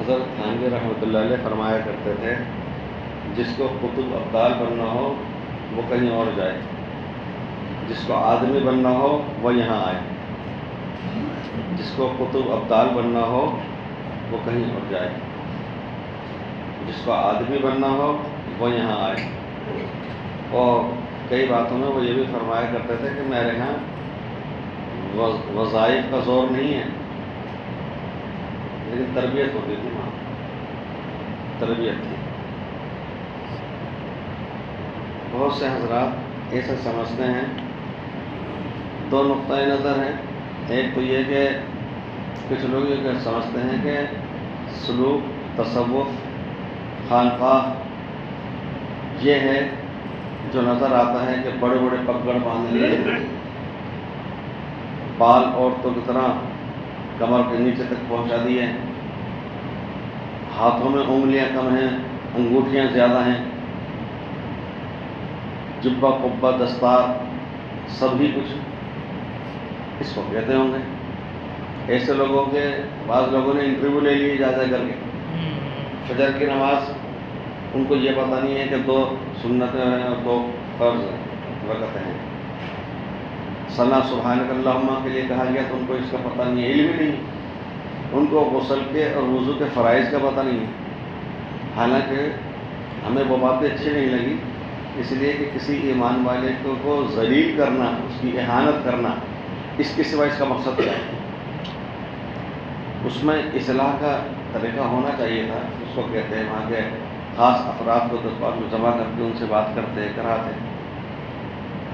حضرت تھانوی رحمۃ اللہ علیہ فرمایا کرتے تھے جس کو قطب ابدال بننا ہو وہ کہیں اور جائے، جس کو آدمی بننا ہو وہ یہاں آئے۔ جس کو قطب ابدال بننا ہو وہ کہیں اور جائے، جس کو آدمی بننا ہو وہ یہاں آئے۔ اور کئی باتوں میں وہ یہ بھی فرمایا کرتے تھے کہ میرے یہاں وظائف کا زور نہیں ہے، لیکن تربیت ہوتی تھی، وہاں تربیت تھی۔ بہت سے حضرات ایسا سمجھتے ہیں، دو نقطۂ نظر ہیں۔ ایک تو یہ کہ کچھ لوگ یہ سمجھتے ہیں کہ سلوک، تصوف، خانقاہ یہ ہے جو نظر آتا ہے کہ بڑے بڑے پگڑ باندھ لیے، بال عورتوں کی طرح کمر کے نیچے تک پہنچا دیے، ہاتھوں میں انگلیاں کم ہیں، انگوٹھیاں زیادہ ہیں، جبہ قبہ دستار سبھی کچھ، اس کو کہتے ہوں گے۔ ایسے لوگوں کے بعض لوگوں نے انٹرویو لے لی جا کر کے، فجر کی نماز ان کو یہ پتہ نہیں ہے کہ 2 سنتیں ہیں اور 2 فرض رکعتیں ہیں۔ ثنا سبحانک اللہم کے لیے کہا گیا تو ان کو اس کا پتہ نہیں ہے، علم ہی نہیں، ان کو غسل کے اور وضو کے فرائض کا پتہ نہیں ہے۔ حالانکہ ہمیں وہ باتیں اچھی نہیں لگی، اس لیے کہ کسی ایمان والے کو ذلیل کرنا، اس کی اہانت کرنا، اس کے سوا اس کا مقصد کیا ہے؟ اس میں اصلاح کا طریقہ ہونا چاہیے تھا۔ اس کو کہتے ہیں وہاں کے خاص افراد کو دستباز میں جمع کر کے ان سے بات کرتے کراتے،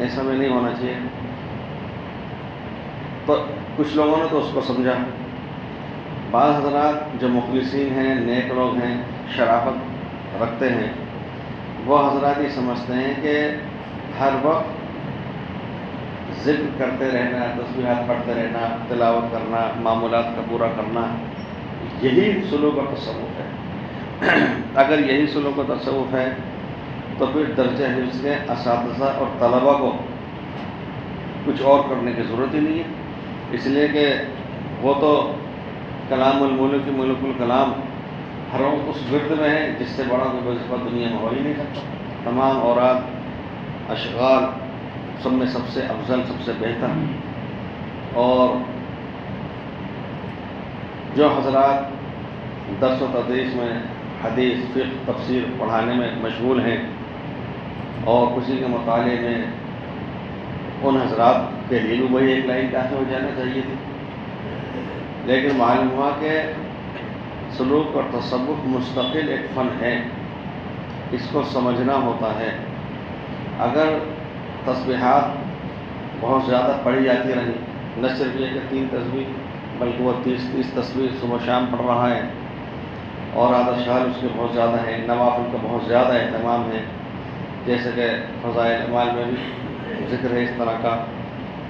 ایسا میں نہیں ہونا چاہیے۔ تو کچھ لوگوں نے تو اس کو سمجھا۔ بعض حضرات جو مخلصین ہیں، نیک لوگ ہیں، شرافت رکھتے ہیں، وہ حضرات یہ سمجھتے ہیں کہ ہر وقت ذکر کرتے رہنا، تسبیحات پڑھتے رہنا، تلاوت کرنا، معمولات کا پورا کرنا، یہی سلوک اور تصوف ہے۔ اگر یہی سلوک و تصوف ہے تو پھر درجہ حفظ کے اساتذہ اور طلبہ کو کچھ اور کرنے کی ضرورت ہی نہیں ہے، اس لیے کہ وہ تو کلام الملک ملک الکلام ہر وقت اس ورد میں ہے جس سے بڑا کوئی وظیفہ دنیا میں ہو ہی نہیں سکتا۔ تمام اوراد، اشغال سب میں سب سے افضل، سب سے بہتر۔ اور جو حضرات درس و تدریس میں حدیث، فقہ، تفسیر پڑھانے میں مشغول ہیں اور کسی کے مطالعے میں، ان حضرات کے لیے بھی وہی ایک لائن کافی ہو جانا چاہیے تھی۔ لیکن معلوم ہوا کہ سلوک اور تصوف مستقل ایک فن ہے، اس کو سمجھنا ہوتا ہے۔ اگر تسبیحات بہت زیادہ پڑھی جاتی رہیں، نہ صرف یہ کہ 3 تسبیح بلکہ وہ 30 تسبیح صبح شام پڑھ رہا ہے، اور عادت شال اس کے بہت زیادہ ہیں، نوافل کا بہت زیادہ اہتمام ہے، جیسے کہ فضائل اعمال میں بھی ذکر ہے اس طرح کا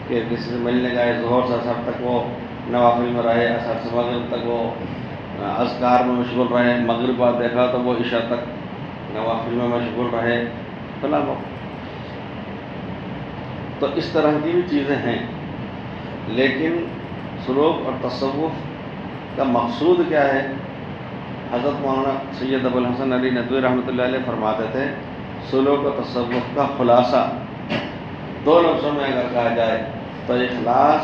کہ کسی سے ملنے گئے، ظہر سے عصر تک وہ نوافل میں رہے، عصر سے مغرب تک وہ اذکار میں مشغول رہے، مغرب بعد دیکھا تو وہ عشاء تک نوافل میں مشغول رہے، فلاں وقت۔ تو اس طرح کی بھی چیزیں ہیں، لیکن سلوک اور تصوف کا مقصود کیا ہے؟ حضرت مولانا سید ابو الحسن علی ندوی رحمۃ اللہ علیہ فرماتے تھے، سلوک و تصوف کا خلاصہ 2 لفظوں میں اگر کہا جائے تو اخلاص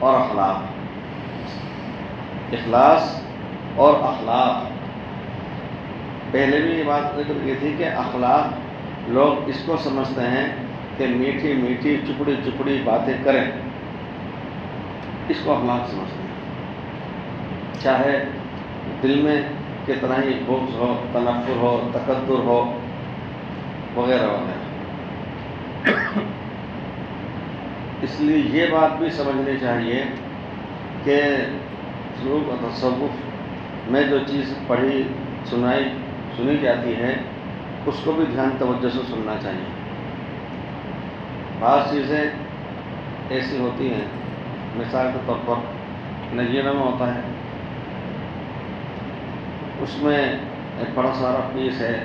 اور اخلاق۔ اخلاص اور اخلاق۔ پہلے بھی یہ بات ذکر کی تھی کہ اخلاق لوگ اس کو سمجھتے ہیں کہ میٹھی میٹھی چپڑی چپڑی باتیں کریں، اس کو اخلاق سمجھتے ہیں، چاہے دل میں کتنا ہی بغض ہو، تنفر ہو، تکدر ہو، وغیرہ وغیرہ۔ اس لیے یہ بات بھی سمجھنی چاہیے کہ سلوک و تصوف میں جو چیز پڑھی سنی جاتی ہے اس کو بھی دھیان توجہ سے سننا چاہیے۔ بعض چیزیں ایسی ہوتی ہیں، مثال کے طور پر نگینہ میں ہوتا ہے، اس میں ایک بڑا سارا پیس ہے،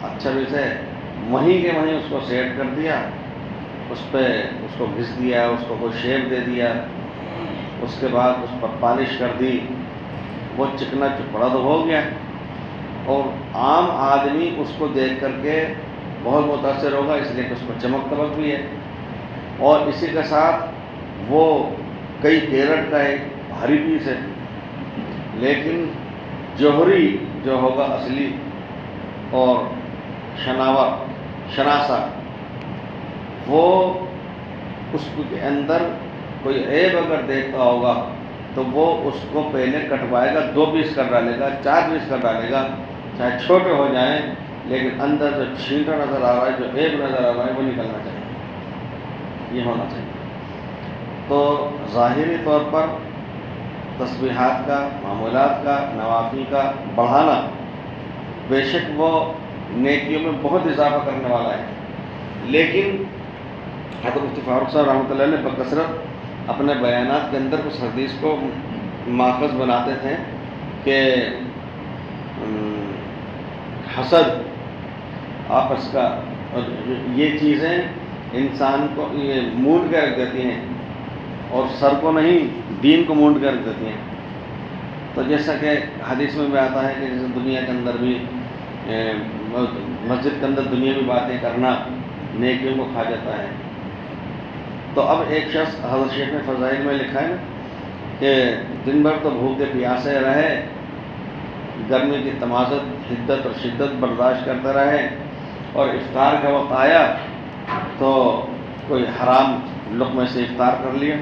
اچھا پیس ہے، وہیں کے وہیں اس کو سیٹ کر دیا، اس پہ اس کو گھس دیا، اس کو کوئی شیپ دے دیا، اس کے بعد اس پر پالش کر دی، وہ چکنا چپڑا تو ہو گیا، اور عام آدمی اس کو دیکھ کر کے بہت متاثر ہوگا، اس لیے کہ اس کو چمک دمک بھی ہے، اور اسی کے ساتھ وہ کئی کیرٹ کا ایک بھاری پیس ہے، لیکن جوہری جو ہوگا اصلی اور شناسا، وہ اس کے اندر کوئی عیب اگر دیکھتا ہوگا تو وہ اس کو پہلے کٹوائے گا، 2 پیس کر ڈالے گا، 4 پیس کر ڈالے گا، چاہے چھوٹے ہو جائیں، لیکن اندر جو چھینٹا نظر آ رہا ہے، جو عیب نظر آ رہا ہے، وہ نکلنا چاہیے، یہ ہونا چاہیے۔ تو ظاہری طور پر تسبیحات کا، معمولات کا، نوافل کا بڑھانا بے شک وہ نیکیوں میں بہت اضافہ کرنے والا ہے، لیکن حضرت مفتی فاروق صاحب رحمۃ اللہ علیہ بکثرت اپنے بیانات کے اندر اس حدیث کو ماخذ بناتے تھے کہ حسد، آپس کا، یہ چیزیں انسان کو یہ مونڈ کے رکھ دیتی ہیں، اور سر کو نہیں، دین کو مونڈ کے رکھ دیتی ہیں۔ تو جیسا کہ حدیث میں بھی آتا ہے کہ جیسے دنیا کے اندر بھی مسجد کے اندر دنیاوی باتیں کرنا نیکیوں کو کھا جاتا ہے۔ تو اب ایک شخص، حضرت شیخ نے فضائل میں لکھا ہے نا کہ دن بھر تو بھوکے پیاسے رہے، گرمی کی تمازت، حدت اور شدت برداشت کرتے رہے، اور افطار کا وقت آیا تو کوئی حرام لقمے سے افطار کر لیا،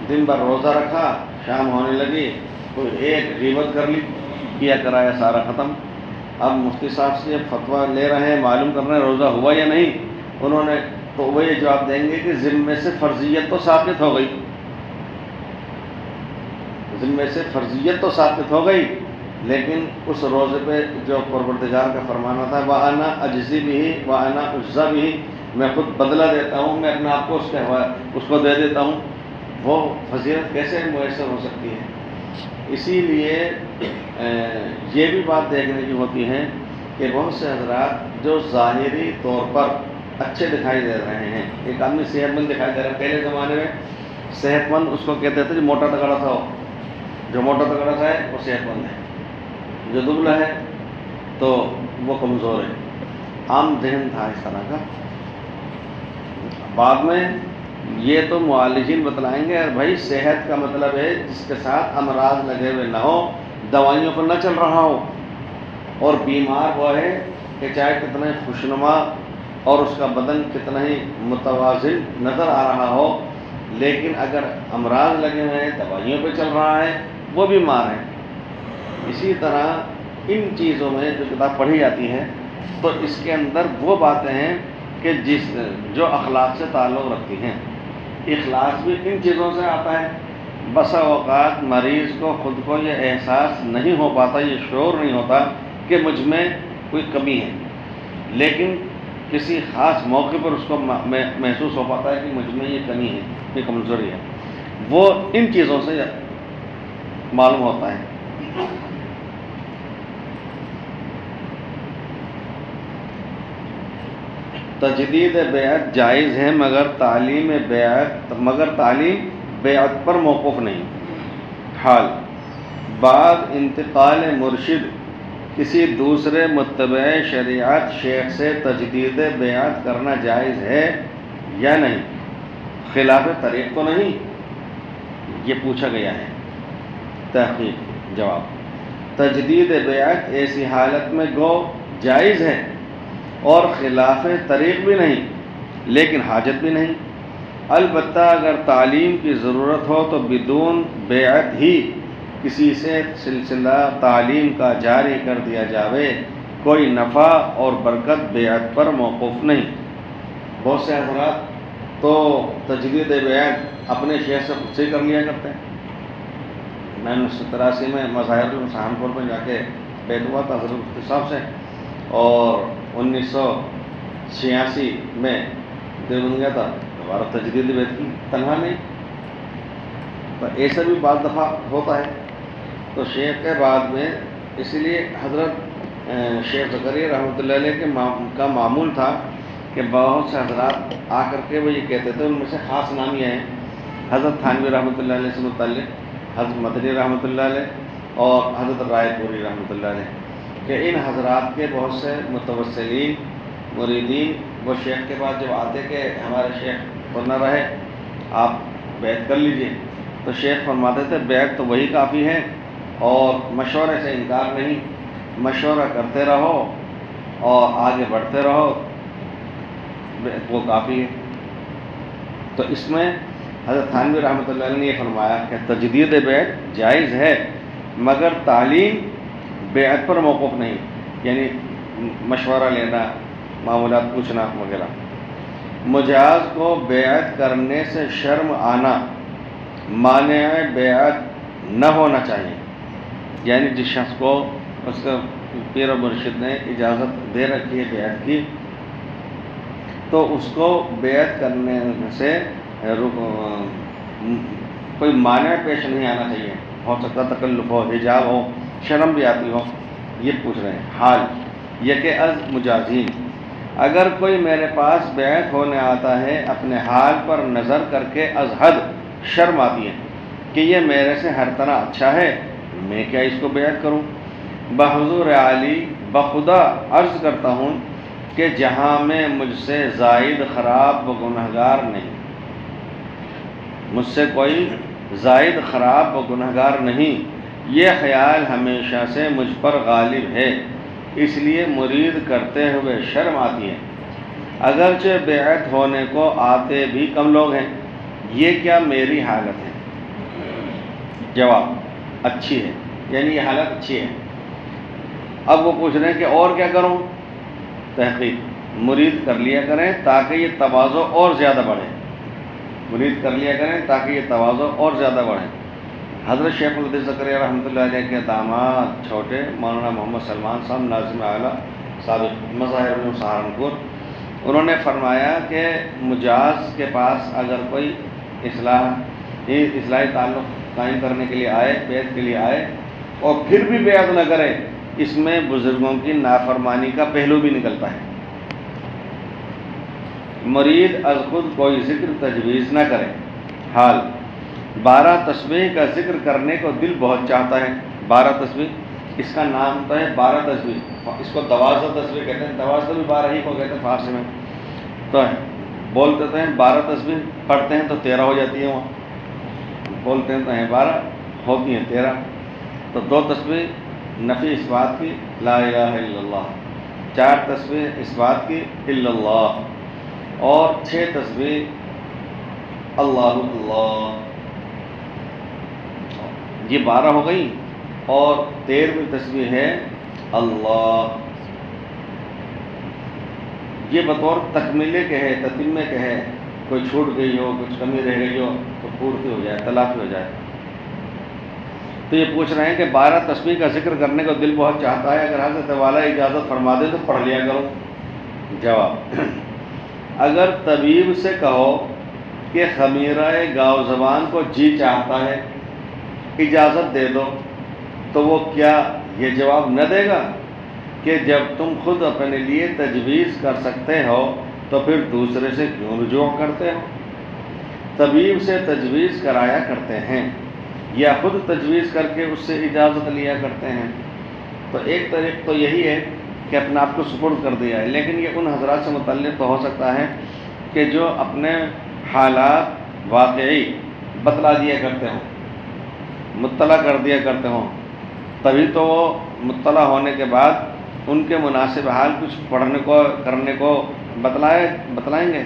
دن بھر روزہ رکھا، شام ہونے لگی کوئی ایک غیبت کر لی، کیا کرایا سارا ختم۔ اب مفتی صاحب سے فتویٰ لے رہے ہیں، معلوم کر رہے ہیں روزہ ہوا یا نہیں، انہوں نے تو وہ یہ جواب دیں گے کہ ذمے سے فرضیت تو ثابت ہو گئی، ذمے سے فرضیت تو ثابت ہو گئی، لیکن اس روزے پہ جو پروردگار کا فرمانا تھا وَأَنَا أَجْزِي بِهِ وَأَنَا أُجْزَى بِهِ، میں خود بدلہ دیتا ہوں، میں اپنے آپ کو اس کو دے دیتا ہوں، وہ فضیلت کیسے میسر ہو سکتی ہے؟ اسی لیے یہ بھی بات دیکھنے کی ہوتی ہے کہ بہت سے حضرات جو ظاہری طور پر اچھے دکھائی دے رہے ہیں، ایک آدمی صحت مند دکھائی دے رہا ہے، پہلے زمانے میں صحت مند اس کو کہتے تھے جو موٹا تگڑا تھا، جو موٹا تگڑا تھا وہ صحت مند ہے، جو دبلا ہے تو وہ کمزور ہے، عام ذہن تھا اس طرح کا۔ بعد میں یہ تو معالجین بتلائیں گے بھائی صحت کا مطلب ہے جس کے ساتھ امراض لگے ہوئے نہ ہو، دوائیوں پر نہ چل رہا ہو، اور بیمار وہ ہے کہ چاہے کتنے خوشنما اور اس کا بدن کتنا ہی متوازن نظر آ رہا ہو، لیکن اگر امراض لگے ہوئے ہیں، دوائیوں پہ چل رہا ہے، وہ بیمار ہے۔ اسی طرح ان چیزوں میں جو کتاب پڑھی جاتی ہے تو اس کے اندر وہ باتیں ہیں کہ جو اخلاق سے تعلق رکھتی ہیں۔ اخلاص بھی ان چیزوں سے آتا ہے۔ بسا اوقات مریض کو خود کو یہ احساس نہیں ہو پاتا، یہ شعور نہیں ہوتا کہ مجھ میں کوئی کمی ہے، لیکن کسی خاص موقع پر اس کو محسوس ہو پاتا ہے کہ مجھ میں یہ کمی ہے، یہ کمزوری ہے، وہ ان چیزوں سے معلوم ہوتا ہے۔ تجدید بیعت جائز ہے مگر تعلیم بیعت پر موقوف نہیں۔ حال بعد انتقال مرشد کسی دوسرے متبع شریعت شیخ سے تجدید بیعت کرنا جائز ہے یا نہیں؟ خلاف طریق تو نہیں، یہ پوچھا گیا ہے۔ تحقیق جواب: تجدید بیعت ایسی حالت میں گو جائز ہے اور خلاف طریق بھی نہیں، لیکن حاجت بھی نہیں۔ البتہ اگر تعلیم کی ضرورت ہو تو بدون بیعت ہی کسی سے سلسلہ تعلیم کا جاری کر دیا جاوے، کوئی نفع اور برکت بیعت پر موقوف نہیں۔ بہت سے حضرات تو تجدید بیعت اپنے شیخ سے خود سے کر لیا کرتے ہیں۔ میں 1983 میں مظاہر سہارنپور میں جا کے بیعت ہوا تھا حضرت مفتی صاحب سے، اور 1986 میں دیوبند گیا تھا، دوبارہ تجدید بیعت کی، تنہا نہیں۔ تو ایسا بھی بعض دفعہ ہوتا ہے۔ تو شیخ کے بعد میں اسی لیے حضرت شیخ زکریا رحمۃ اللہ علیہ کا معمول تھا کہ بہت سے حضرات آ کر کے وہ یہ کہتے تھے، ان میں سے خاص نام یہ ہیں حضرت تھانوی رحمۃ اللہ علیہ سے متعلق، حضرت مدنی رحمۃ اللہ علیہ، اور حضرت رائے پوری رحمۃ اللہ علیہ، کہ ان حضرات کے بہت سے متوسلین مریدین وہ شیخ کے پاس جب آتے کہ ہمارے شیخ تو نہ رہے، آپ بیعت کر لیجئے، تو شیخ فرماتے تھے بیعت تو وہی کافی ہے، اور مشورے سے انکار نہیں، مشورہ کرتے رہو اور آگے بڑھتے رہو، وہ کافی ہے۔ تو اس میں حضرت تھانوی رحمۃ اللہ علیہ نے یہ فرمایا کہ تجدید بیعت جائز ہے، مگر تعلیم بیعت پر موقوف نہیں، یعنی مشورہ لینا، معمولات پوچھنا وغیرہ۔ مجاز کو بیعت کرنے سے شرم آنا مانع بیعت نہ ہونا چاہیے، یعنی جس شخص کو اس کا پیر و مرشد نے اجازت دے رکھی ہے بیعت کی، تو اس کو بیعت کرنے سے کوئی مانع پیش نہیں آنا چاہیے، ہو سکتا تکلف ہو، حجاب ہو، شرم بھی آتی ہو، یہ پوچھ رہے ہیں۔ حال یہ کہ از مجازین، اگر کوئی میرے پاس بیعت ہونے آتا ہے اپنے حال پر نظر کر کے از حد شرم آتی ہے کہ یہ میرے سے ہر طرح اچھا ہے، میں کیا اس کو بیعت کروں؟ بحضور عالی بخدا عرض کرتا ہوں کہ جہاں میں مجھ سے زائد خراب و گنہگار نہیں، مجھ سے کوئی زائد خراب و گنہگار نہیں، یہ خیال ہمیشہ سے مجھ پر غالب ہے، اس لیے مرید کرتے ہوئے شرم آتی ہے، اگرچہ بیعت ہونے کو آتے بھی کم لوگ ہیں، یہ کیا میری حالت ہے؟ جواب اچھی ہے، یعنی یہ حالت اچھی ہے۔ اب وہ پوچھ رہے ہیں کہ اور کیا کروں؟ تحقیق مرید کر لیا کریں تاکہ یہ تواضع اور زیادہ بڑھے، مرید کر لیا کریں تاکہ یہ تواضع اور زیادہ بڑھے۔ حضرت شیخ الحدیث زکریا رحمۃ اللہ علیہ کے داماد چھوٹے مولانا محمد سلمان صاحب ناظم اعلیٰ سابق مظاہر سہارنپور، انہوں نے فرمایا کہ مجاز کے پاس اگر کوئی اصلاحی تعلق قائم کرنے کے لیے آئے، بیعت کے لیے آئے اور پھر بھی بیعت نہ کرے، اس میں بزرگوں کی نافرمانی کا پہلو بھی نکلتا ہے۔ مرید از خود کوئی ذکر تجویز نہ کرے۔ حال 12 تسبیح کا ذکر کرنے کو دل بہت چاہتا ہے۔ 12 تسبیح، اس کا نام تو ہے 12 تسبیح، اس کو 12 تسبیح کہتے ہیں، 12 بھی 12 ہی کو کہتے ہیں فارسی میں، تو بولتے تو ہیں 12 تسبیح، پڑھتے ہیں تو 13 ہو جاتی ہیں، وہاں بولتے ہیں تو ہیں 12، ہوتی ہیں 13۔ تو 2 تسبیح نفی اس بات کی لا الہ الا اللہ، 4 تسبیح اس بات کی الا اللہ، اور 6 تسبیح اللہ اللہ، یہ 12 ہو گئی، اور 13ویں تسبیح ہے اللہ۔ یہ بطور تکمیلے کے ہے، تتمے کے ہے، کوئی چھوٹ گئی ہو، کچھ کمی رہ گئی ہو تو پورتی ہو جائے، تلافی ہو جائے۔ تو یہ پوچھ رہے ہیں کہ 12 تسبیح کا ذکر کرنے کو دل بہت چاہتا ہے، اگر حضرت والا اجازت فرما دے تو پڑھ لیا کرو۔ جواب اگر طبیب سے کہو کہ خمیرہ گاؤ زبان کو جی چاہتا ہے، اجازت دے دو، تو وہ کیا یہ جواب نہ دے گا کہ جب تم خود اپنے لیے تجویز کر سکتے ہو تو پھر دوسرے سے کیوں رجوع کرتے ہو؟ طبیب سے تجویز کرایا کرتے ہیں یا خود تجویز کر کے اس سے اجازت لیا کرتے ہیں؟ تو ایک طریق تو یہی ہے کہ اپنے آپ کو سپرد کر دیا ہے، لیکن یہ ان حضرات سے متعلق تو ہو سکتا ہے کہ جو اپنے حالات واقعی بتلا دیا کرتے ہوں، مطلع کر دیا کرتے ہوں، تبھی تو وہ مطلع ہونے کے بعد ان کے مناسب حال کچھ پڑھنے کو کرنے کو بتلائیں گے،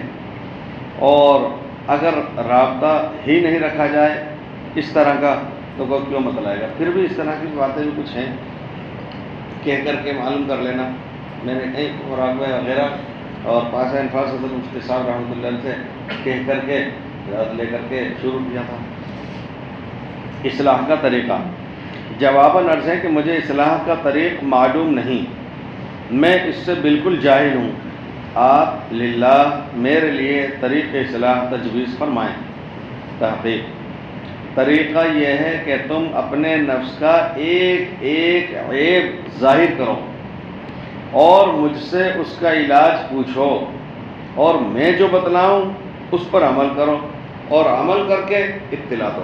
اور اگر رابطہ ہی نہیں رکھا جائے اس طرح کا تو وہ کیوں بتلائے گا؟ پھر بھی اس طرح کی باتیں بھی کچھ ہیں، کہہ کر کے معلوم کر لینا۔ میں نے کئی مراقبہ وغیرہ اور پاسہ انفاظ حضرت مفتی صاحب رحمۃ اللہ علیہ سے کہہ کر کے یاد لے کر کے شروع کیا تھا۔ اصلاح کا طریقہ، جواباً عرض ہے کہ مجھے اصلاح کا طریق معلوم نہیں، میں اس سے بالکل جاہل ہوں، آپ للہ میرے لیے طریق اصلاح تجویز فرمائیں۔ تحقیق، طریقہ یہ ہے کہ تم اپنے نفس کا ایک ایک عیب ظاہر کرو اور مجھ سے اس کا علاج پوچھو، اور میں جو بتلاؤں اس پر عمل کرو، اور عمل کر کے اطلاع دو۔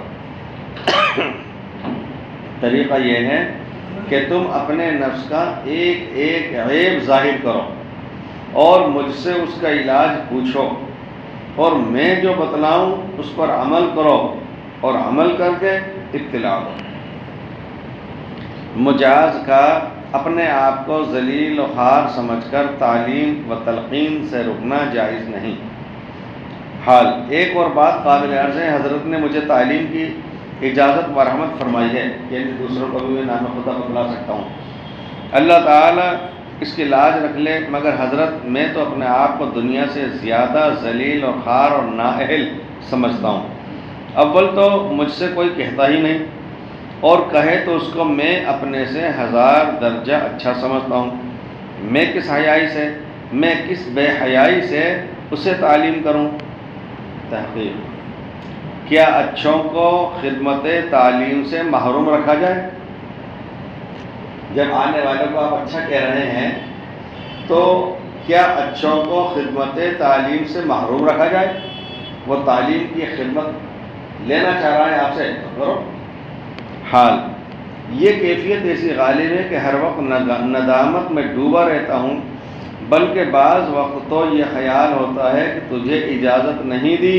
طریقہ یہ ہے کہ تم اپنے نفس کا ایک ایک عیب ظاہر کرو اور مجھ سے اس کا علاج پوچھو، اور میں جو بتلاؤں اس پر عمل کرو اور عمل کر کے اطلاع دو۔ مجاز کا اپنے آپ کو ذلیل و خوار سمجھ کر تعلیم و تلقین سے رکنا جائز نہیں۔ حال ایک اور بات قابل عرض ہے، حضرت نے مجھے تعلیم کی اجازت و رحمت فرمائی ہے، یعنی دوسروں کو بھی میں نام خدا بتلا سکتا ہوں، اللہ تعالیٰ اس کی لاج رکھ لے، مگر حضرت میں تو اپنے آپ کو دنیا سے زیادہ ذلیل اور خوار اور نااہل سمجھتا ہوں۔ اول تو مجھ سے کوئی کہتا ہی نہیں، اور کہے تو اس کو میں اپنے سے 1000 درجہ اچھا سمجھتا ہوں۔ میں کس بے حیائی سے اسے تعلیم کروں؟ تحقیق، کیا اچھوں کو خدمت تعلیم سے محروم رکھا جائے؟ جب آنے والوں کو آپ اچھا کہہ رہے ہیں تو کیا اچھوں کو خدمت تعلیم سے محروم رکھا جائے؟ وہ تعلیم کی خدمت لینا چاہ رہا ہے آپ سے، تو کرو۔ حال یہ کیفیت ایسی غالب ہے کہ ہر وقت ندامت میں ڈوبا رہتا ہوں، بلکہ بعض وقت تو یہ خیال ہوتا ہے کہ تجھے اجازت نہیں دی،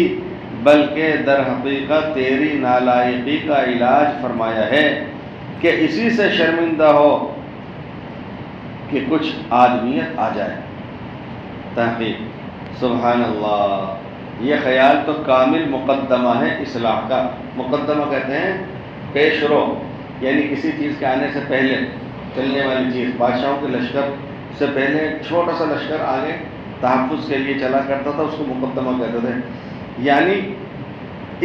بلکہ در حقیقت تیری نالائقی کا علاج فرمایا ہے کہ اسی سے شرمندہ ہو کہ کچھ آدمیت آ جائے۔ تحقیق، سبحان اللہ، یہ خیال تو کامل مقدمہ ہے اصلاح کا۔ مقدمہ کہتے ہیں پیش رو، یعنی کسی چیز کے آنے سے پہلے چلنے والی چیز۔ بادشاہوں کے لشکر سے پہلے ایک چھوٹا سا لشکر آگے تحفظ کے لیے چلا کرتا تھا، اس کو مقدمہ کہتے تھے، یعنی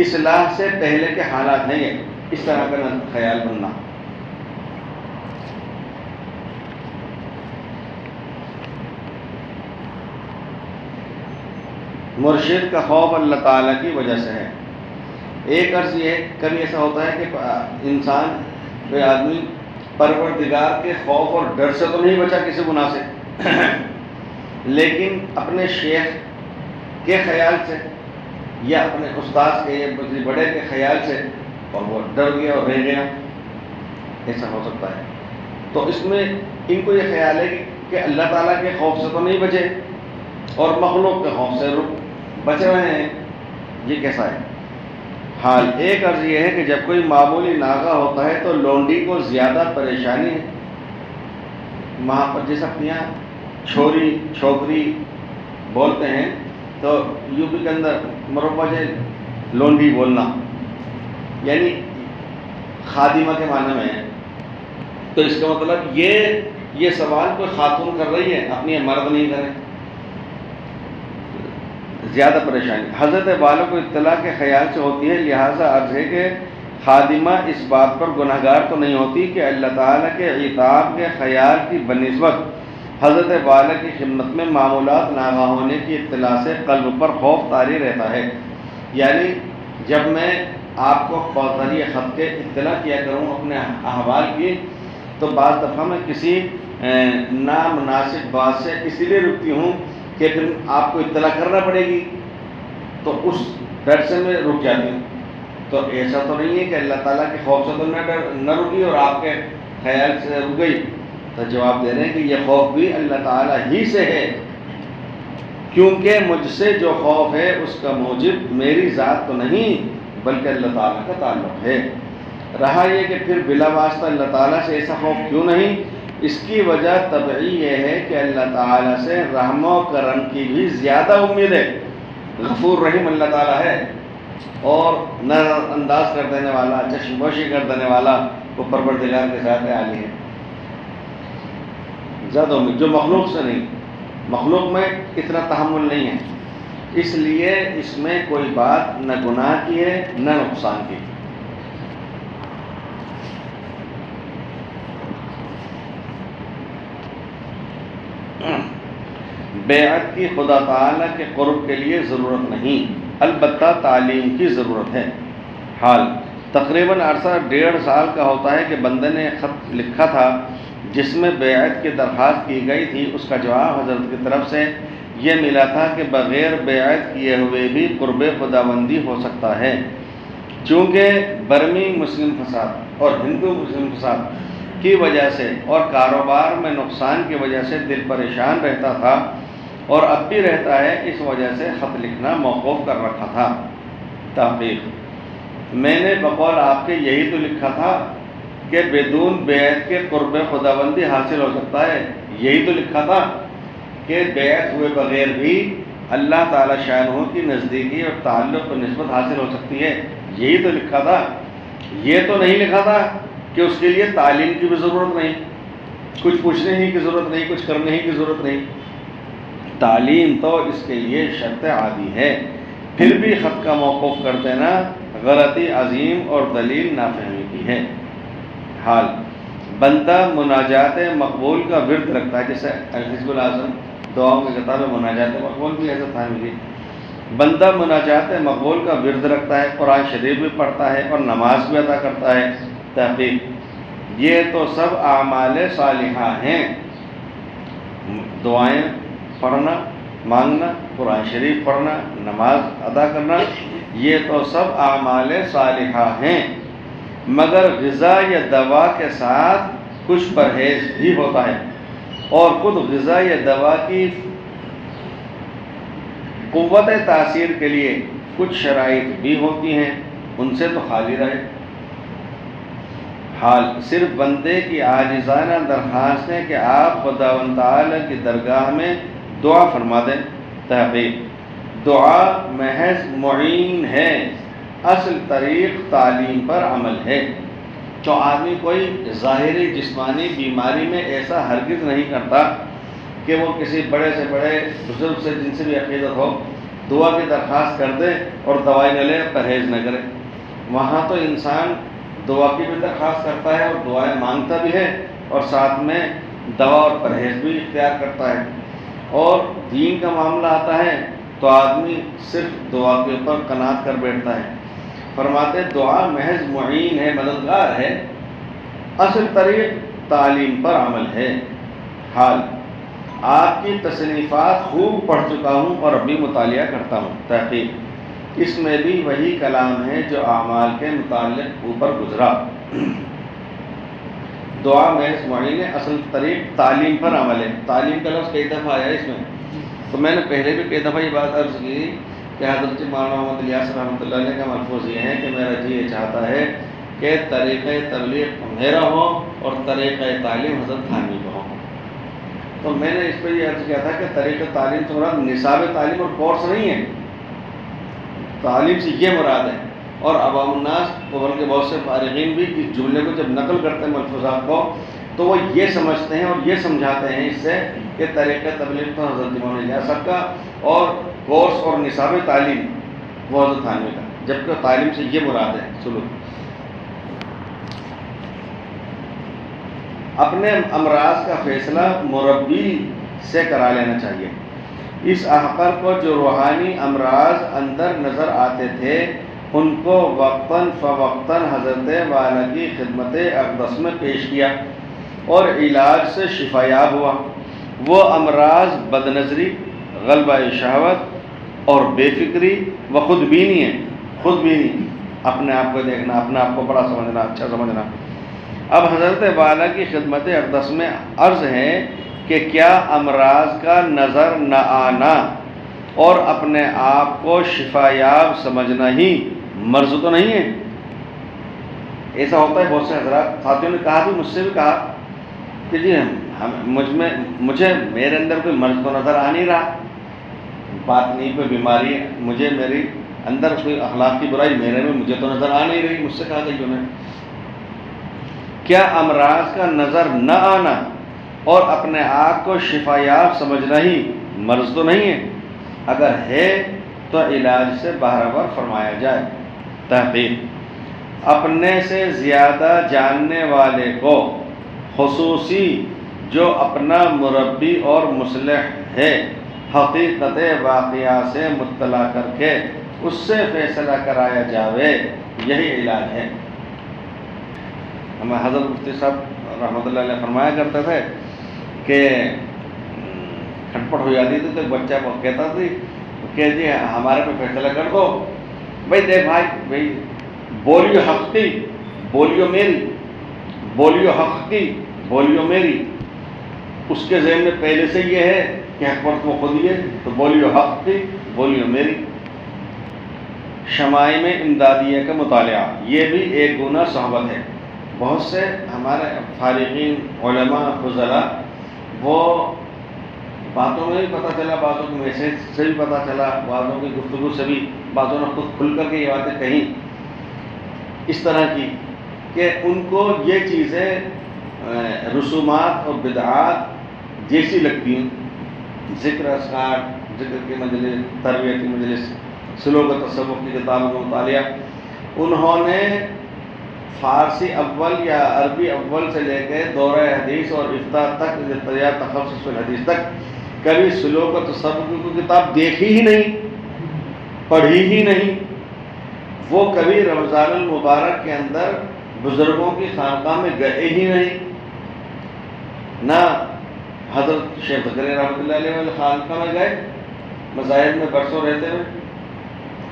اصلاح سے پہلے کے حالات ہیں یہ، اس طرح کا خیال بننا۔ مرشد کا خوف اللہ تعالیٰ کی وجہ سے ہے۔ ایک عرض یہ کبھی ایسا ہوتا ہے کہ انسان کوئی آدمی پروردگار کے خوف اور ڈر سے تو نہیں بچا کسی گناہ سے، لیکن اپنے شیخ کے خیال سے یا اپنے استاد کے یا بڑے کے خیال سے، اور وہ ڈر گیا اور رہ گیا، ایسا ہو سکتا ہے۔ تو اس میں ان کو یہ خیال ہے کہ اللہ تعالیٰ کے خوف سے تو نہیں بچے اور مخلوق کے خوف سے بچ رہے ہیں، یہ کیسا ہے؟ حال ایک عرض یہ ہے کہ جب کوئی معمولی ناغہ ہوتا ہے تو لونڈی کو زیادہ پریشانی ہے۔ وہاں پر جیسا اپنے یہاں چھوری چھوکری بولتے ہیں، تو یو پی کے اندر مروج ہے لونڈی بولنا، یعنی خادمہ کے معنی میں ہے۔ تو اس کا مطلب یہ سوال کوئی خاتون کر رہی ہے، اپنی مرد نہیں کرے، زیادہ پریشانی حضرت والوں کو اطلاع کے خیال سے ہوتی ہے، لہٰذا عرض ہے کہ خادمہ اس بات پر گناہ گار تو نہیں ہوتی کہ اللہ تعالیٰ کے عتاب کے خیال کی بنسبت حضرت والا کی خدمت میں معمولات ناغہ ہونے کی اطلاع سے قلب پر خوف طاری رہتا ہے۔ یعنی جب میں آپ کو فوری خط کے اطلاع کیا کروں اپنے احوال کی، تو بعض دفعہ میں کسی نامناسب بات سے اسی لیے رکتی ہوں کہ پھر آپ کو اطلاع کرنا پڑے گی، تو اس ڈر سے میں رک جاتی ہوں۔ تو ایسا تو نہیں ہے کہ اللہ تعالیٰ کے خوف سے تو نہ رکی اور آپ کے خیال سے رک گئی۔ تو جواب دے رہے ہیں کہ یہ خوف بھی اللہ تعالیٰ ہی سے ہے، کیونکہ مجھ سے جو خوف ہے اس کا موجب میری ذات تو نہیں بلکہ اللہ تعالیٰ کا تعلق ہے۔ رہا یہ کہ پھر بلا واسطہ اللہ تعالیٰ سے ایسا خوف کیوں نہیں، اس کی وجہ طبعی یہ ہے کہ اللہ تعالیٰ سے رحم و کرم کی بھی زیادہ امید ہے۔ غفور رحیم اللہ تعالیٰ ہے، اور نظر انداز کر دینے والا، چشم پوشی کر دینے والا وہ پروردگار کے ساتھ عالی ہے۔ زیادہ امید جو مخلوق سے نہیں، مخلوق میں اتنا تحمل نہیں ہے، اس لیے اس میں کوئی بات نہ گناہ کی ہے نہ نقصان کی۔ بیعت کی خدا تعالیٰ کے قرب کے لیے ضرورت نہیں، البتہ تعلیم کی ضرورت ہے۔ حال تقریباً عرصہ 1.5 سال کا ہوتا ہے کہ بندے نے خط لکھا تھا جس میں بیعت کی درخواست کی گئی تھی۔ اس کا جواب حضرت کی طرف سے یہ ملا تھا کہ بغیر بیعت کیے ہوئے بھی قرب خداوندی ہو سکتا ہے، چونکہ برمی مسلم فساد اور ہندو مسلم فساد کی وجہ سے اور کاروبار میں نقصان کی وجہ سے دل پریشان رہتا تھا اور اب بھی رہتا ہے، اس وجہ سے خط لکھنا موقوف کر رکھا تھا۔ تحقیق: میں نے بقول آپ کے یہی تو لکھا تھا کہ بدون بیعت کے قرب خداوندی حاصل ہو سکتا ہے، یہی تو لکھا تھا کہ بیعت ہوئے بغیر بھی اللہ تعالی شانہ کی نزدیکی اور تعلق و نسبت حاصل ہو سکتی ہے، یہی تو لکھا تھا۔ یہ تو نہیں لکھا تھا کہ اس کے لیے تعلیم کی بھی ضرورت نہیں، کچھ پوچھنے ہی کی ضرورت نہیں، کچھ کرنے ہی کی ضرورت نہیں۔ تعلیم تو اس کے لیے شرط عادی ہے، پھر بھی خط کا موقوف کر دینا غلطی عظیم اور دلیل نافہمی کی ہے۔ حال: بندہ مناجات مقبول کا ورد رکھتا ہے، جیسے الحزب الاعظم دعاؤں کی کتاب مناجات مقبول بھی ایسا تھا ملی۔ بندہ مناجات مقبول کا ورد رکھتا ہے، قرآن شریف بھی پڑھتا ہے اور نماز بھی ادا کرتا ہے۔ تحقیق: یہ تو سب اعمال صالحہ ہیں، دعائیں پڑھنا، مانگنا، قرآن شریف پڑھنا، نماز ادا کرنا، یہ تو سب اعمال صالحہ ہیں، مگر غذا یا دوا کے ساتھ کچھ پرہیز بھی ہوتا ہے، اور خود غذا یا دوا کی قوت تاثیر کے لیے کچھ شرائط بھی ہوتی ہیں، ان سے تو خالی رہے۔ حال: صرف بندے کی عاجزانہ درخواست ہے کہ آپ خداوند تعالی کی درگاہ میں دعا فرما دیں۔ تحقیق: دعا محض معین ہے، اصل طریق تعلیم پر عمل ہے۔ تو آدمی کوئی ظاہری جسمانی بیماری میں ایسا ہرگز نہیں کرتا کہ وہ کسی بڑے سے بڑے بزرگ سے، جن سے بھی عقیدت ہو، دعا کی درخواست کر دے اور دوائی نہ لے، پرہیز نہ کرے۔ وہاں تو انسان دعا کی بھی درخواست کرتا ہے اور دعائیں مانگتا بھی ہے، اور ساتھ میں دوا اور پرہیز بھی اختیار کرتا ہے۔ اور دین کا معاملہ آتا ہے تو آدمی صرف دعا کے اوپر قناعت کر بیٹھتا ہے۔ فرماتے دعا محض معین ہے، مددگار ہے، اصل طریق تعلیم پر عمل ہے۔ حال: آپ کی تصنیفات خوب پڑھ چکا ہوں اور اب بھی مطالعہ کرتا ہوں۔ تحقیق: اس میں بھی وہی کلام ہے جو اعمال کے متعلق اوپر گزرا۔ دعا محض معین ہے، اصل طریق تعلیم پر عمل ہے۔ تعلیم کا لفظ کئی دفعہ آیا اس میں، تو میں نے پہلے بھی کئی دفعہ یہ بات عرض کی کہ حضرت مولانا محمد الیاس رحمۃ اللہ علیہ کا ملفوظ یہ ہے کہ میرا جی یہ چاہتا ہے کہ طریقۂ تبلیغ میرا ہو اور طریقۂ تعلیم حضرت تھانوی کا ہو۔ تو میں نے اس پہ یہ عرض کیا تھا کہ طریقۂ تعلیم سے مراد نصاب تعلیم اور کورس نہیں ہے، تعلیم سے یہ مراد ہے۔ اور عوام الناس بلکہ بہت سے فارغین بھی اس جملے کو جب نقل کرتے ہیں ملفوظات کو، تو وہ یہ سمجھتے ہیں اور یہ سمجھاتے ہیں اس سے کہ طریقۂ تبلیغ تو حضرت مولانا الیاس صاحب کا اور کورس اور نصاب تعلیم وہ حضرت تھانوی کا، جبکہ تعلیم سے یہ مراد ہے سلوک۔ اپنے امراض کا فیصلہ مربی سے کرا لینا چاہیے۔ اس احقر کو جو روحانی امراض اندر نظر آتے تھے، ان کو وقتاً فوقتاً حضرت والا کی خدمت اقدس میں پیش کیا اور علاج سے شفا یاب ہوا۔ وہ امراض بد نظری، غلبہ شہوت اور بے فکری و خود بینی ہیں۔ خود بینی، اپنے آپ کو دیکھنا، اپنے آپ کو بڑا سمجھنا، اچھا سمجھنا۔ اب حضرت والا کی خدمت اقدس میں عرض ہے کہ کیا امراض کا نظر نہ آنا اور اپنے آپ کو شفا یاب سمجھنا ہی مرض تو نہیں ہے؟ ایسا ہوتا ہے، بہت سے حضرات ساتھیوں نے کہا بھی، مجھ سے بھی کہا کہ جی مجھے میرے اندر کوئی مرض تو نظر آ نہیں رہا، بات نہیں، کوئی بیماری مجھے میری اندر کوئی اخلاق کی برائی میرے میں مجھے تو نظر آ نہیں رہی۔ مجھ سے کہا کہ انہیں کیا امراض کا نظر نہ آنا اور اپنے آپ کو شفا یاب سمجھنا ہی مرض تو نہیں ہے؟ اگر ہے تو علاج سے بہرحال فرمایا جائے۔ تحقیق: اپنے سے زیادہ جاننے والے کو خصوصی جو اپنا مربی اور مصلح ہے، حقیقت واقعہ سے مطلع کر کے اس سے فیصلہ کرایا جاوے، یہی علاج ہے۔ ہمیں حضرت مفتی صاحب رحمۃ اللہ علیہ فرمایا کرتے تھے کہ کھٹپٹ ہو جاتی تھی تو ایک بچہ کہتا تھی کہ جی ہمارے پہ فیصلہ کر دو۔ بھائی دیکھ بھائی بولیو حق کی بولیو میری، بولیو حق کی بولیو میری، اس کے ذہن میں پہلے سے یہ ہے کہ حق پر وہ خود ہی ہے، تو بولیو حق کی بولیو میری۔ شمائم امدادیہ کا مطالعہ، یہ بھی ایک گناہ صحبت ہے۔ بہت سے ہمارے فارغین علماء فضلاء وہ باتوں میں بھی پتہ چلا، باتوں کے میسیج سے بھی پتہ چلا، باتوں کی گفتگو سے بھی، باتوں نے خود کھل کر کے یہ باتیں کہیں اس طرح کی کہ ان کو یہ چیزیں رسومات اور بدعات جیسی لگتی ہیں۔ ذکر اذکار، ذکر کی مجلس، تربیتی مجلس، سلوک و تصوف کی کتابوں کا مطالعہ، انہوں نے فارسی اول یا عربی اول سے لے کے دورہ حدیث اور افتاء تک یا تخصص الحدیث تک کبھی سلوک و تصوف کی کتاب دیکھی ہی نہیں، پڑھی ہی نہیں۔ وہ کبھی رمضان المبارک کے اندر بزرگوں کی خانقاہ میں گئے ہی نہیں، نہ حضرت شیخ زکریا رحمۃ اللہ علیہ والے خانقاہ میں گئے مذاہب میں برسوں رہتے ہوئے،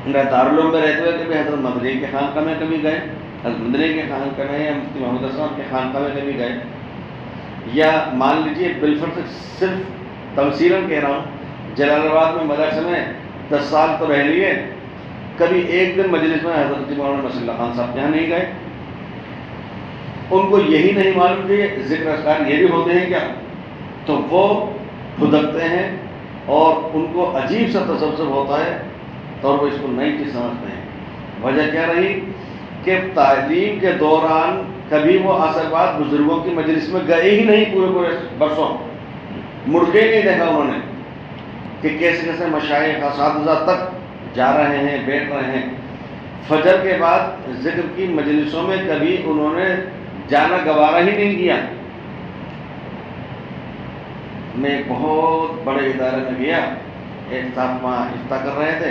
نہ دارالعلوم میں رہتے ہوئے کبھی حضرت مدنی کے خانقاہ میں کبھی گئے، حضرت مدنی کے خانقاہ میں یا مفتی محمد اسلام کے خانقاہ میں کبھی گئے، یا مان لیجیے بالفرض صرف تمثیلاً کہہ رہا ہوں جلال آباد میں مدرسے میں 10 سال تو رہ لیے، کبھی ایک دن مجلس میں حضرت مولانا نصیر اللہ خان صاحب یہاں نہیں گئے۔ ان کو یہی نہیں معلوم کہ ذکر اذکار یہ بھی ہوتے ہیں کیا، تو وہ بھدکتے ہیں اور ان کو عجیب سا تصور ہوتا ہے اور وہ اس کو نئی چیز سمجھتے ہیں۔ وجہ کیا رہی کہ تعلیم کے دوران کبھی وہ عصر بعد بزرگوں کی مجلس میں گئے ہی نہیں، پورے برسوں مڑ کے نہیں دیکھا انہوں نے کہ کیسے کیسے مشائخ اساتذہ تک جا رہے ہیں، بیٹھ رہے ہیں۔ فجر کے بعد ذکر کی مجلسوں میں کبھی انہوں نے جانا گوارا ہی نہیں کیا۔ میں ایک بہت بڑے ادارے میں گیا، ایک صاحب وہاں افتاء کر رہے تھے،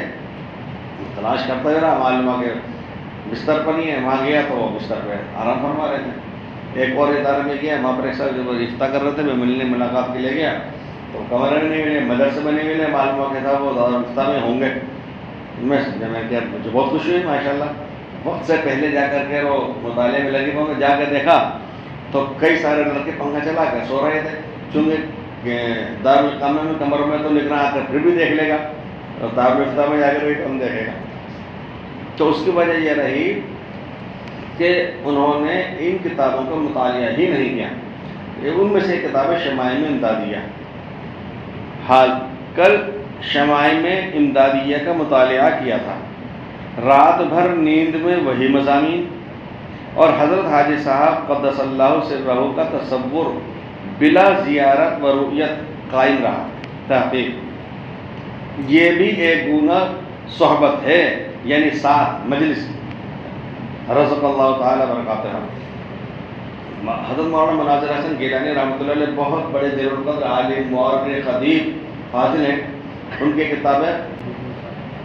تلاش کرتا ہی رہا، معلوم ہوا کہ بستر پر نہیں ہے، وہاں گیا تو وہ بستر پہ آرام فرما رہے تھے۔ ایک اور ادارے میں گیا، وہاں پر ایک صاحب جو افتاء کر رہے تھے، میں ملاقات کے لیے گیا تو کمرے میں نہیں ملے، مدرسے میں نہیں ملے، معلوم ہوا کہ صاحب وہ دارالفتہ میں ہوں گے۔ میں سمجھا، میں کیا مجھے بہت خوشی ہوئی ماشاء اللہ، وقت سے پہلے جا کر کے وہ مطالعے میں لگے ہوئے، جا کے دیکھا تو کئی سارے لڑکے پنکھا چلا کر سو رہے تھے، چونکہ دارالقامہ میں کمروں میں تو نگراں آ کر پھر بھی دیکھ لے گا، اور دارالفتہ میں جا کر بھی کم دیکھے گا۔ تو اس کی وجہ یہ رہی کہ انہوں نے ان کتابوں کا مطالعہ ہی نہیں کیا۔ ان میں سے کتاب شمائم امدادیہ، حال کل شمائم امدادیہ کا مطالعہ کیا تھا، رات بھر نیند میں وہی مضامین، اور حضرت حاجی صاحب قدس اللہ سرہ کا تصور بلا زیارت و رؤیت قائم رہا۔ تحقیق یہ بھی ایک گناہ صحبت ہے، یعنی ساتھ مجلس، رزق اللہ تعالی برکاتہ۔ حضرت مولانا مناظر حسن گیلانی رحمۃ اللہ علیہ بہت بڑے دیر القدر عالم، مورخ، خطیب، فاضل ہیں۔ ان کی کتاب ہے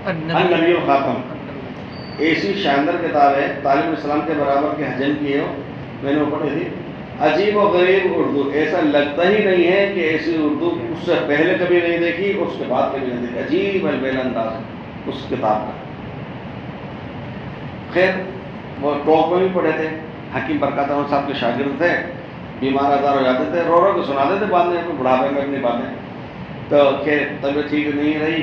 النبی الخاتم، ایسی شاندار کتاب ہے، تعلیم اسلام کے برابر کے حجم کی ہے وہ، میں نے وہ پڑھی تھی۔ عجیب و غریب اردو، ایسا لگتا ہی نہیں ہے کہ ایسی اردو اس سے پہلے کبھی نہیں دیکھی، اس کے بعد کبھی نہیں دیکھی۔ عجیب البیل انداز اس کتاب کا۔ خیر وہ ٹاک میں بھی پڑھے تھے، حکیم برکات احمد صاحب کے شاگرد تھے، بیمار آزار ہو جاتے تھے، رو رو کے سناتے تھے بعد میں بڑھاپے میں اپنی باتیں، تو خیر طبیعت ٹھیک نہیں رہی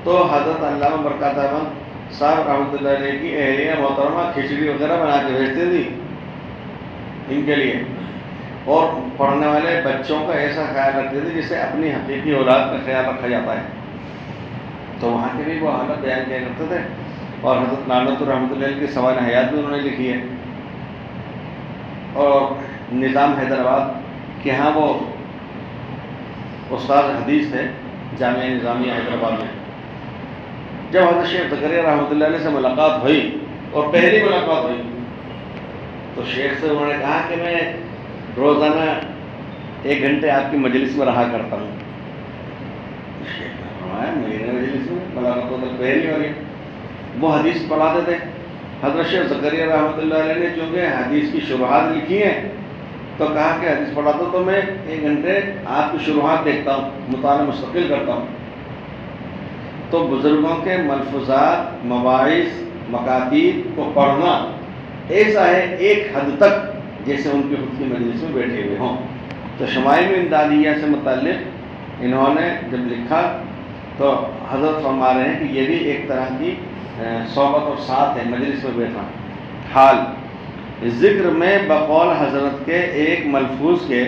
تو حضرت علامہ برکات احمد صاحب رحمۃ اللہ علیہ کی اہلیہ محترمہ کھچڑی وغیرہ بنا کے بھیجتی تھی ان کے لیے، اور پڑھنے والے بچوں کا ایسا خیال رکھتے تھے جسے اپنی حقیقی اولاد کا خیال رکھا جاتا ہے۔ تو وہاں کے بھی وہ حالت بیان کیا کرتے تھے، اور حضرت نعمت الرحمۃ اللہ علیہ کی سوانح حیات بھی انہوں نے لکھی ہے، اور نظام حیدرآباد کے ہاں وہ استاد حدیث تھے جامعہ نظامیہ حیدرآباد میں۔ جب حضرت شیخ زکریا رحمۃ اللہ علیہ سے ملاقات ہوئی، اور پہلی ملاقات ہوئی، تو شیخ سے انہوں نے کہا کہ میں روزانہ 1 گھنٹے آپ کی مجلس میں رہا کرتا ہوں۔ شیخ نے فرمایا میرے مجلس میں ملاقات تو پہلی ہو رہی ہے۔ وہ حدیث پڑھاتے تھے۔ حضرت شیخ زکریا رحمۃ اللہ علیہ نے چونکہ حدیث کی شروحات لکھی ہیں تو کہا کہ حدیث پڑھاتا تو میں 1 گھنٹے آپ کی شروحات دیکھتا ہوں، مطالعہ مستقل کرتا ہوں۔ تو بزرگوں کے ملفوظات، مواعظ، مکاتیب کو پڑھنا ایسا ہے ایک حد تک جیسے ان کی خود کی مجلس میں بیٹھے ہوئے ہوں. تو شمائل امدادیہ سے متعلق انہوں نے جب لکھا تو حضرت فرما رہے ہیں کہ یہ بھی ایک طرح کی صحبت اور ساتھ ہے، مجلس میں بیٹھنا. حال ذکر میں بقول حضرت کے ایک ملفوظ کے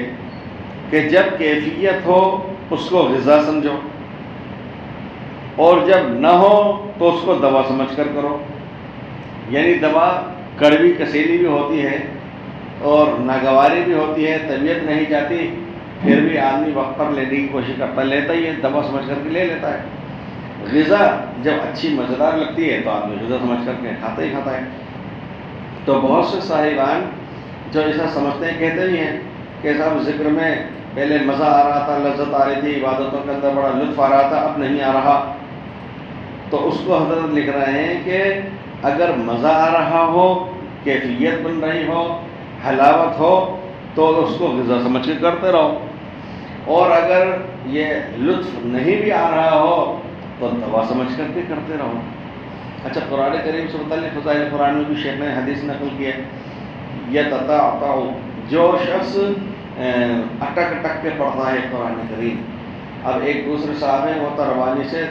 کہ جب کیفیت ہو اس کو غذا سمجھو، اور جب نہ ہو تو اس کو دوا سمجھ کر کرو. یعنی دوا کڑوی کسیلی بھی ہوتی ہے اور ناگواری بھی ہوتی ہے، طبیعت نہیں چاہتی پھر بھی آدمی وقت پر لینے کی کوشش کرتا، لیتا ہی ہے، دوا سمجھ کر کے لے لیتا ہے. غذا جب اچھی مزیدار لگتی ہے تو آدمی غذا سمجھ کر کے کھاتا ہی کھاتا ہے. تو بہت سے صاحبان جو ایسا سمجھتے ہیں کہتے بھی ہیں کہ صاحب ذکر میں پہلے مزہ آ رہا تھا، لذت آ رہی تھی، عبادتوں کے اندر بڑا لطف آ رہا تھا، اب نہیں آ رہا. تو اس کو حضرت لکھ رہے ہیں کہ اگر مزہ آ رہا ہو، کیفیت بن رہی ہو، حلاوت ہو تو اس کو غذا سمجھ کے کرتے رہو، اور اگر یہ لطف نہیں بھی آ رہا ہو تو دوا سمجھ کر کے کرتے رہو. اچھا، قرآن کریم سے متعلق فضائل قرآن میں بھی شیخ نے حدیث نقل کی ہے، یتتعطع، جو شخص اٹک اٹک کے پڑھتا ہے قرآن کریم. اب ایک دوسرے صاحب ہیں، وہ تروانی سے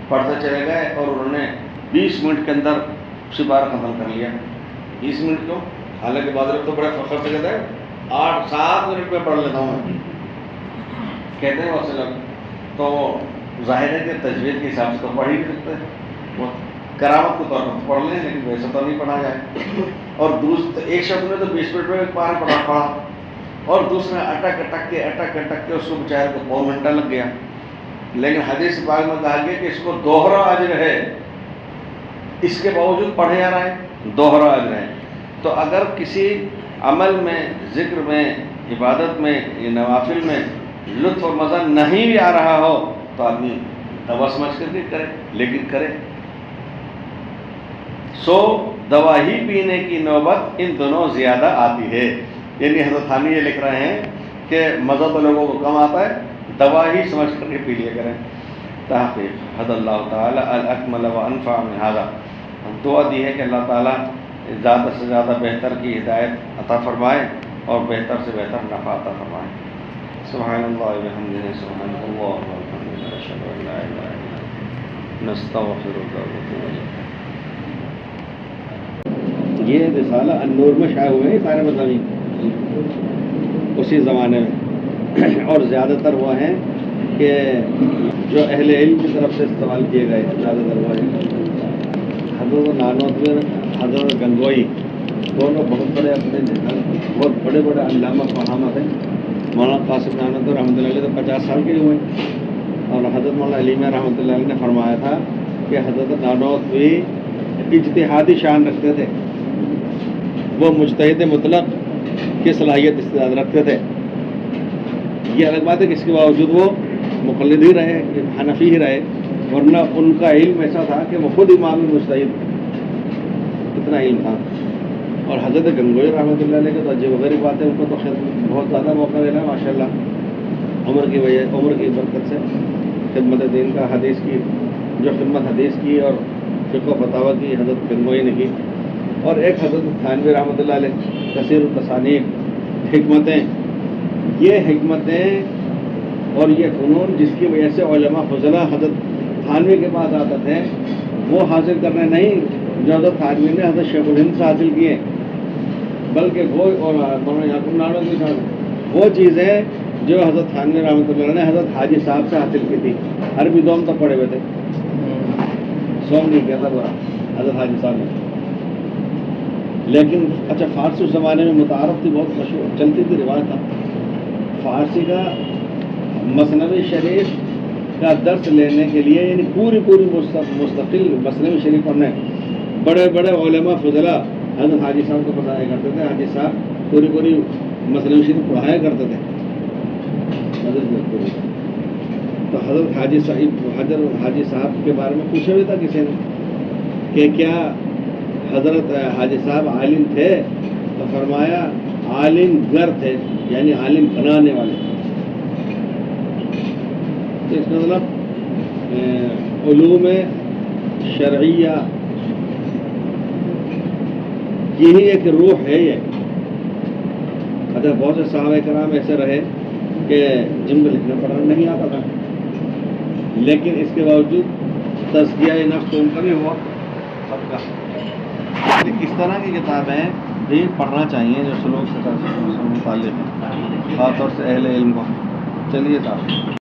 پڑھتے چلے گئے اور انہوں نے 20 منٹ کے اندر سپارہ ختم کر لیا. 20 منٹ کیوں؟ حالانکہ بعض لوگ تو بڑے فخر سے کہتے ہیں 8-7 منٹ میں پڑھ لیتا ہوں میں، کہتے ہیں بہت سے لوگ. تو ظاہر ہے کہ تجوید کے حساب سے تو پڑھ ہی نہیں سکتے، وہ کرامت کو طور پر پڑھ لیں لیکن ویسے تو نہیں پڑھا جائے. اور ایک شخص نے تو 20 منٹ میں ایک پارہ پڑھا، اور دوسرا اٹک اٹک کے اس کو بیچارے کو 1 گھنٹہ لگ گیا. لیکن حدیث پاک میں کہا گیا کہ اس کو دوہرا اجر ہے، اس کے باوجود پڑھے جا رہا ہے، دوہرا اجر ہے. تو اگر کسی عمل میں، ذکر میں، عبادت میں، نوافل میں لطف اور مزہ نہیں بھی آ رہا ہو تو آدمی دوا سمجھ کر کے کرے، لیکن کرے. سو دوا ہی پینے کی نوبت ان دونوں زیادہ آتی ہے. یعنی حضرت ثانی یہ لکھ رہے ہیں کہ مزہ تو لوگوں کو کم آتا ہے، دوا ہی سمجھ کر کے پی لیا کریں. تحقیق حد اللہ تعالیٰ الاکمل و انفع من ھذا. ہم دعا دی ہے کہ اللہ تعالیٰ زیادہ سے زیادہ بہتر کی ہدایت عطا فرمائے اور بہتر سے بہتر نفع عطا فرمائے. سبحان اللہ و بحمدہ، سبحان اللہ والحمد للہ، اشہد ان لا الہ الا انت، نستغفرک و نتوب الیک. یہ رسالہ النور میں شائع ہوئے ہیں سارے مضامین اسی زمانے میں، اور زیادہ تر وہ ہیں کہ جو اہل علم کی طرف سے استعمال کیے گئے، زیادہ تر وہ ہیں. حضرت نانوتوی، حضرت گنگوئی، دونوں بہت بڑے اپنے بہت بڑے بڑے علامہ فہامہ تھے. مولانا قاسم نانوتوی رحمۃ اللہ علیہ تو 50 سال کے ہوئے، اور حضرت مولانا علی میاں رحمۃ اللہ علیہ نے فرمایا تھا کہ حضرت نانوتوی اجتہادی شان رکھتے تھے، وہ مجتہد مطلق کی صلاحیت استعداد رکھتے تھے. یہ الگ بات ہے کہ اس کے باوجود وہ مقلد ہی رہے، حنفی ہی رہے، ورنہ ان کا علم ایسا تھا کہ وہ خود امام مجتہد، اتنا علم تھا. اور حضرت گنگوئی رحمۃ اللہ علیہ کے تو عجیب وغیرہ بات ہے، ان کو تو بہت زیادہ موقع ملا ماشاء اللہ، عمر کی برکت سے خدمت دین کا، حدیث کی جو خدمت حدیث کی اور فقہ و فتاوی کی حضرت گنگوئی نے کی. اور ایک حضرت تھانوی رحمۃ اللہ علیہ، کثیر التصانیف، حکمتیں، یہ حکمتیں اور یہ فنون جس کی وجہ سے علماء فضلہ حضرت تھانوی کے پاس آتے تھے، وہ حاصل کرنے نہیں جو حضرت تھانوی نے حضرت شیخ الہند سے حاصل کیے، بلکہ وہ اور مولانا یعقوب نانوتوی کے ساتھ وہ چیزیں جو حضرت تھانوی رحمۃ اللہ نے حضرت حاجی صاحب سے حاصل کی تھی. عربی دوم تک پڑھے ہوئے تھے، سوم نہیں کیا تھا حضرت حاجی صاحب نے. لیکن اچھا، فارسی اس زمانے میں متعارف تھی، بہت مشہور چلتی تھی، رواج تھا. فارسی کا مثنوی شریف کا درس لینے کے لیے، یعنی پوری مستقل مثنوی شریف پڑھنے، بڑے بڑے علماء فضلہ حضرت حاجی صاحب کو پڑھایا کرتے تھے. حاجی صاحب پوری مثنوی شریف پڑھایا کرتے تھے. تو حضرت حاجی صاحب کے بارے میں پوچھا بھی تھا کسی نے کہ کیا حضرت حاجی صاحب عالم تھے؟ تو فرمایا عالم گر تھے، یعنی عالم بنانے والے. تو اس کا مطلب علوم شرعیہ یہی ایک روح ہے یہ. اچھا بہت سے صحابہ کرام ایسے رہے کہ جن کو لکھنا پڑھنا نہیں آتا تھا، لیکن اس کے باوجود تزکیہ نفس تو ان کا بھی ہوا سب کا. اس طرح کی کتابیں بھی پڑھنا چاہیے جو سلوک سے متعلق ہیں، خاص طور سے اہل علم کو. چلیے صاحب.